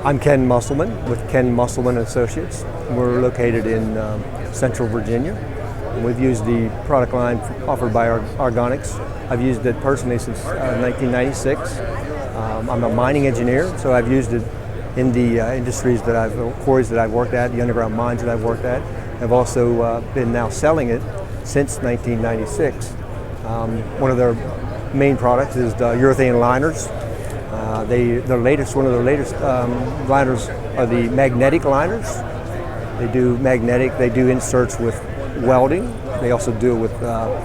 I'm Ken Musselman with Ken Musselman Associates. We're located in Central Virginia. And we've used the product line offered by Argonics. I've used it personally since 1996. I'm a mining engineer, so I've used it in the quarries that I've worked at, the underground mines that I've worked at. I've also been now selling it since 1996. One of their main products is the urethane liners. One of the latest liners are the magnetic liners. They do inserts with welding. They also do it with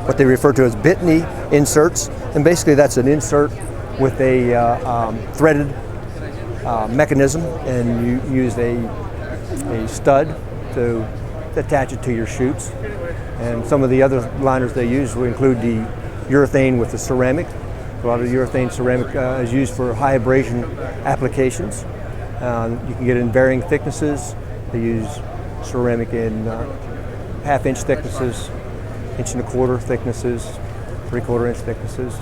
what they refer to as bit knee inserts. And basically that's an insert with a threaded mechanism, and you use a stud to attach it to your chutes. And some of the other liners they use will include the urethane with the ceramic. A lot of the urethane ceramic is used for high abrasion applications. You can get it in varying thicknesses. They use ceramic in half-inch thicknesses, 1.25 inch thicknesses, 3/4 inch thicknesses.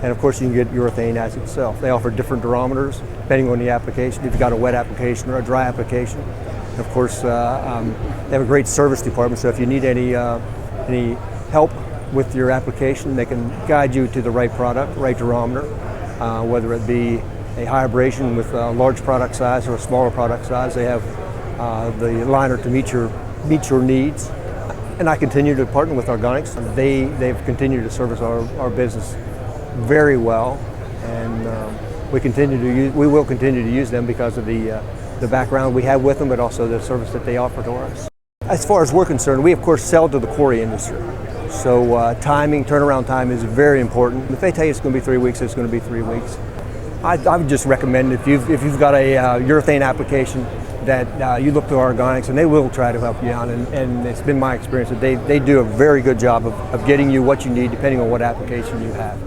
And of course you can get urethane as itself. They offer different durometers depending on the application, if you've got a wet application or a dry application. And of course they have a great service department, so if you need any help with your application, they can guide you to the right product, right durometer, whether it be a high abrasion with a large product size or a smaller product size. They have the liner to meet your needs. And I continue to partner with Argonics. They've continued to service our business very well, and we will continue to use them because of the background we have with them, but also the service that they offer to us. As far as we're concerned, we of course sell to the quarry industry. So turnaround time is very important. If they tell you it's going to be 3 weeks, it's going to be 3 weeks. I would just recommend if you've got a urethane application that you look to Argonics, and they will try to help you out. And it's been my experience that they do a very good job of getting you what you need depending on what application you have.